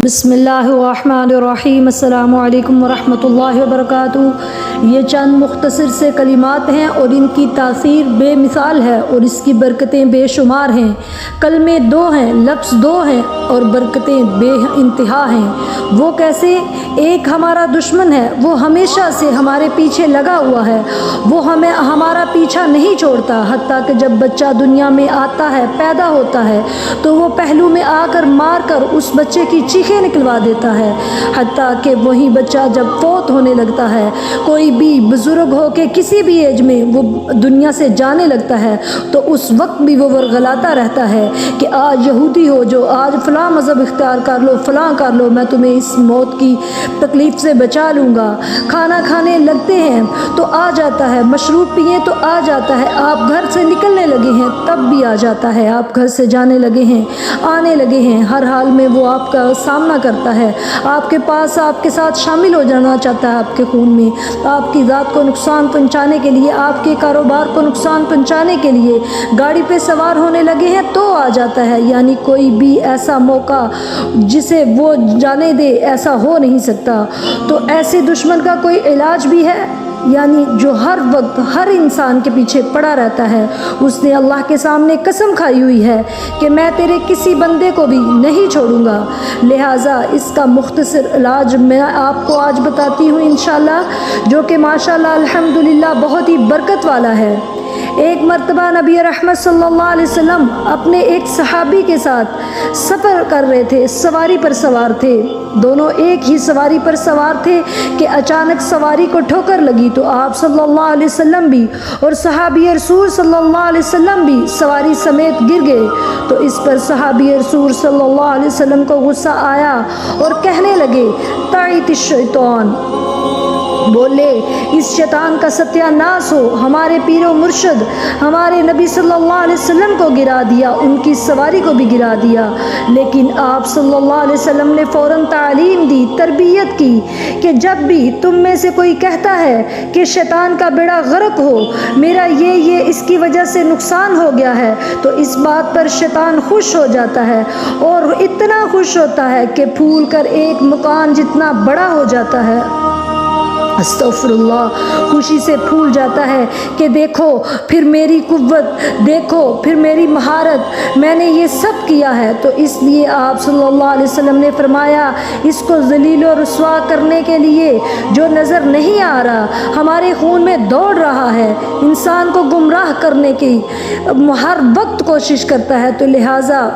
بسم اللہ الرحمن الرحیم۔ السلام علیکم ورحمۃ اللہ وبرکاتہ۔ یہ چند مختصر سے کلمات ہیں اور ان کی تاثیر بے مثال ہے اور اس کی برکتیں بے شمار ہیں۔ کلمے دو ہیں، لفظ دو ہیں اور برکتیں بے انتہا ہیں۔ وہ کیسے؟ ایک ہمارا دشمن ہے، وہ ہمیشہ سے ہمارے پیچھے لگا ہوا ہے، وہ ہمارا پیچھا نہیں چھوڑتا، حتیٰ کہ جب بچہ دنیا میں آتا ہے، پیدا ہوتا ہے تو وہ پہلو میں آ کر مار کر اس بچے کی چیخیں نکلوا دیتا ہے، حتیٰ کہ وہی بچہ جب فوت ہونے لگتا ہے، کوئی بھی بزرگ ہو کے کسی بھی ایج میں وہ دنیا سے جانے لگتا ہے تو اس وقت بھی وہ ورغلاتا رہتا ہے کہ آج یہودی ہو جو، آج فلاں مذہب اختیار کر لو، فلاں کر لو، میں تمہیں اس موت کی تکلیف سے بچا لوں گا۔ کھانا کھانے لگتے ہیں تو آ جاتا ہے، مشروب پیئیں تو آ جاتا ہے، آپ گھر سے نکلنے لگے ہیں تب بھی آ جاتا ہے، آپ گھر سے جانے لگے ہیں، آنے لگے ہیں، ہر حال میں وہ آپ کا سامنا کرتا ہے، آپ کے پاس آپ کے ساتھ شامل ہو جانا چاہتا ہے، آپ کے خون میں، آپ کی ذات کو نقصان پہنچانے کے لیے، آپ کے کاروبار کو نقصان پہنچانے کے لیے گاڑی پہ سوار ہونے لگے ہیں تو آ جاتا ہے۔ یعنی کوئی بھی ایسا موقع جسے وہ جانے دے ایسا ہو نہیں سکتا۔ تو ایسے دشمن کا کوئی علاج بھی ہے؟ یعنی جو ہر وقت ہر انسان کے پیچھے پڑا رہتا ہے، اس نے اللہ کے سامنے قسم کھائی ہوئی ہے کہ میں تیرے کسی بندے کو بھی نہیں چھوڑوں گا۔ لہٰذا اس کا مختصر علاج میں آپ کو آج بتاتی ہوں انشاءاللہ، جو کہ ماشاءاللہ الحمدللہ بہت ہی برکت والا ہے۔ ایک مرتبہ نبی رحمت صلی اللہ علیہ وسلم اپنے ایک صحابی کے ساتھ سفر کر رہے تھے، سواری پر سوار تھے، دونوں ایک ہی سواری پر سوار تھے کہ اچانک سواری کو ٹھوکر لگی تو آپ صلی اللہ علیہ وسلم بھی اور صحابی رسول صلی اللہ علیہ وسلم بھی سواری سمیت گر گئے۔ تو اس پر صحابی رسول صلی اللہ علیہ وسلم کو غصہ آیا اور کہنے لگے تعیت الشیطان، بولے اس شیطان کا ستیہ ناس ہو، ہمارے پیر و مرشد ہمارے نبی صلی اللہ علیہ وسلم کو گرا دیا، ان کی سواری کو بھی گرا دیا۔ لیکن آپ صلی اللہ علیہ وسلم نے فوراً تعلیم دی، تربیت کی کہ جب بھی تم میں سے کوئی کہتا ہے کہ شیطان کا بیڑا غرق ہو، میرا یہ اس کی وجہ سے نقصان ہو گیا ہے، تو اس بات پر شیطان خوش ہو جاتا ہے اور اتنا خوش ہوتا ہے کہ پھول کر ایک مکان جتنا بڑا ہو جاتا ہے، استغفر اللہ، خوشی سے پھول جاتا ہے کہ دیکھو پھر میری قوت، دیکھو پھر میری مہارت، میں نے یہ سب کیا ہے۔ تو اس لیے آپ صلی اللہ علیہ وسلم نے فرمایا اس کو ذلیل و رسوا کرنے کے لیے جو نظر نہیں آ رہا، ہمارے خون میں دوڑ رہا ہے، انسان کو گمراہ کرنے کی ہر وقت کوشش کرتا ہے، تو لہٰذا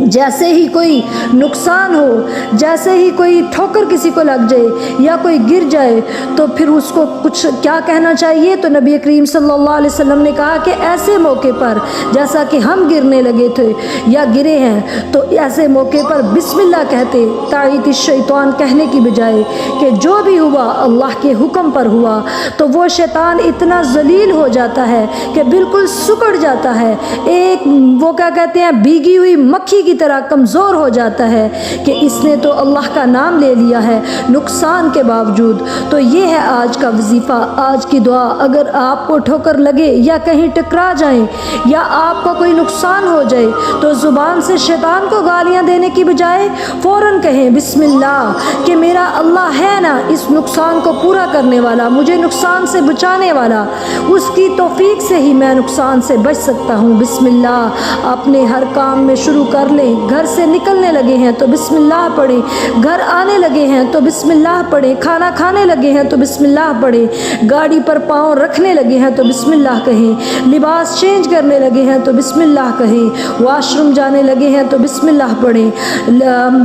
جیسے ہی کوئی نقصان ہو، جیسے ہی کوئی ٹھوکر کسی کو لگ جائے یا کوئی گر جائے تو پھر اس کو کچھ کیا کہنا چاہیے؟ تو نبی کریم صلی اللہ علیہ وسلم نے کہا کہ ایسے موقع پر جیسا کہ ہم گرنے لگے تھے یا گرے ہیں تو ایسے موقع پر بسم اللہ کہتے، تعیت الشیطان کہنے کی بجائے، کہ جو بھی ہوا اللہ کے حکم پر ہوا، تو وہ شیطان اتنا ذلیل ہو جاتا ہے کہ بالکل سکڑ جاتا ہے، ایک وہ کیا کہتے ہیں بھیگی ہوئی مکھی کی طرح کمزور ہو جاتا ہے کہ اس نے تو اللہ کا نام لے لیا ہے نقصان کے باوجود۔ تو یہ ہے آج کا وظیفہ، آج کی دعا۔ اگر آپ کو ٹھوکر لگے یا کہیں ٹکرا جائیں یا آپ کو کوئی نقصان ہو جائے تو زبان سے شیطان کو گالیاں دینے کی بجائے فوراً کہیں بسم اللہ کہ میرا اللہ ہے نا اس نقصان کو پورا کرنے والا، مجھے نقصان سے بچانے والا، اس کی توفیق سے ہی میں نقصان سے بچ سکتا ہوں۔ بسم اللہ اپنے ہر کام میں شروع کر لیں، گھر سے نکلنے لگے ہیں تو بسم اللہ پڑھیں، گھر آنے لگے ہیں تو بسم اللہ پڑھیں، کھانا کھانے لگے ہیں تو بسم اللہ پڑھیں، گاڑی پر پاؤں رکھنے لگے ہیں تو بسم اللہ کہیں، لباس چینج کرنے لگے ہیں تو بسم اللہ کہیں، واش روم جانے لگے ہیں تو بسم اللہ پڑھیں،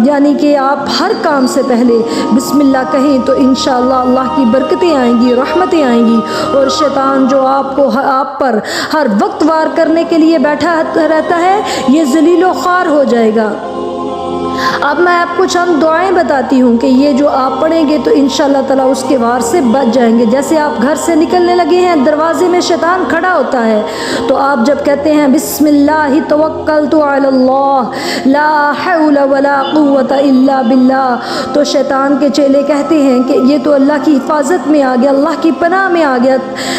یعنی کہ آپ ہر کام سے پہلے بسم اللہ کہیں تو انشاءاللہ اللہ کی برکتیں آئیں گی، رحمتیں آئیں گی، اور شیطان جو آپ پر ہر وقت وار کرنے کے لیے بیٹھا رہتا ہے یہ ذلیل و خوار ہو جائے گا۔ اب میں آپ کو چند دعائیں بتاتی ہوں کہ یہ جو آپ پڑھیں گے تو انشاءاللہ تعالیٰ اس کے وار سے بچ جائیں گے۔ جیسے آپ گھر سے نکلنے لگے ہیں، دروازے میں شیطان کھڑا ہوتا ہے تو آپ جب کہتے ہیں بسم اللہ توکلت علی اللہ لا حول ولا قوت الا باللہ، تو شیطان کے چیلے کہتے ہیں کہ یہ تو اللہ کی حفاظت میں آ گیا، اللہ کی پناہ میں آ گیا،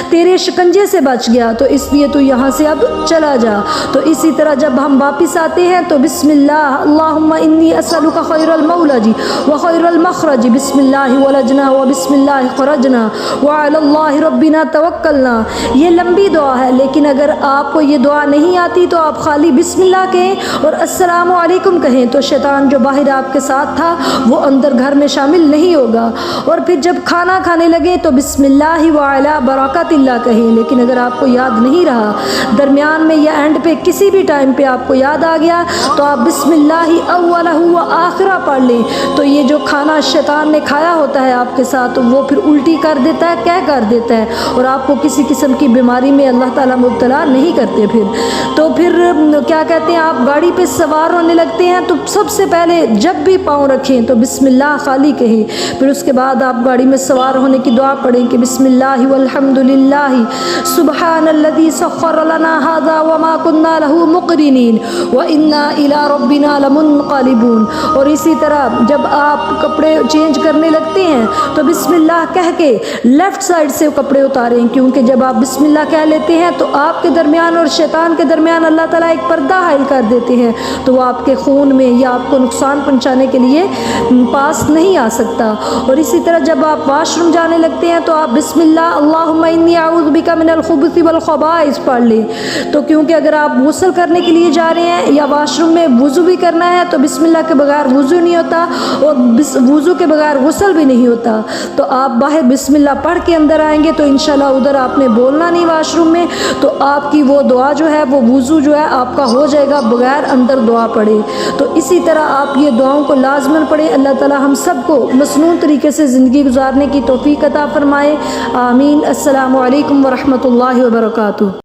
تیرے شکنجے سے بچ گیا، تو اس لیے تو یہاں سے اب چلا جا۔ تو اسی طرح جب ہم واپس آتے ہیں تو بسم اللہ اللہم انی انی اسألک خیر المولج وخیر المخرج بسم اللہ ولجنا وبسم اللہ خرجنا وعلی اللہ ربنا توکلنا. یہ لمبی دعا ہے، لیکن اگر آپ کو یہ دعا نہیں آتی تو آپ خالی بسم اللہ کہیں اور السلام علیکم کہیں، تو شیطان جو باہر آپ کے ساتھ تھا وہ اندر گھر میں شامل نہیں ہوگا. اور پھر جب کھانا کھانے لگے تو بسم اللہ وعلی برکات اللہ کہیں. لیکن اگر آپ کو یاد نہیں رہا، درمیان میں یا اینڈ پہ کسی بھی ٹائم پہ آپ کو یاد آ گیا، تو آپ بسم اللہ اولہ و آخرہ پڑھ لیں. تو یہ جو کھانا شیطان نے کھایا ہوتا ہے آپ کے ساتھ، وہ پھر الٹی کر دیتا ہے، کیا کر دیتا ہے، اور آپ کو کسی قسم کی بیماری میں اللہ تعالیٰ مبتلا نہیں کرتے. تو پھر کیا کہتے ہیں، آپ گاڑی پہ سوار ہونے لگتے ہیں تو سب سے پہلے جب بھی پاؤں رکھیں تو بسم اللہ خالی کہیں. پھر اس کے بعد آپ گاڑی میں سوار ہونے کی دعا پڑھیں کہ بسم اللہ والحمد للہ سبحان الذی سخر لنا ھذا وما كنا له مقرنین وانا الی ربنا لمنقلبون. اور اسی طرح جب آپ کپڑے چینج کرنے لگتے ہیں تو بسم اللہ کہہ کے لیفٹ سائڈ سے کپڑے اتاریں، کیونکہ جب آپ بسم اللہ کہہ لیتے ہیں تو آپ کے درمیان اور شیطان کے درمیان اللہ تعالیٰ ایک پردہ حائل کر دیتے ہیں، تو وہ آپ کے خون میں یا آپ کو نقصان پہنچانے کے لیے پاس نہیں آ سکتا. اور اسی طرح جب آپ واش روم جانے لگتے ہیں تو آپ بسم اللہ اللہم انی اعوذ بک من الخبث والخبائث پڑھ لیں. تو کیونکہ اگر آپ غسل کرنے کے لیے جا رہے ہیں یا واش روم میں وضو بھی کرنا ہے تو بسم اللہ کے بغیر وضو نہیں ہوتا اور وضو کے بغیر غسل بھی نہیں ہوتا. تو آپ باہر بسم اللہ پڑھ کے اندر آئیں گے تو انشاءاللہ ادھر آپ نے بولنا نہیں واش روم میں، تو آپ کی وہ دعا جو ہے، وہ وضو جو ہے آپ کا ہو جائے گا بغیر اندر دعا پڑھے. تو اسی طرح آپ یہ دعاؤں کو لازماً پڑھیں. اللہ تعالی ہم سب کو مسنون طریقے سے زندگی گزارنے کی توفیق عطا فرمائے. آمین. السلام علیکم ورحمۃ اللہ وبرکاتہ.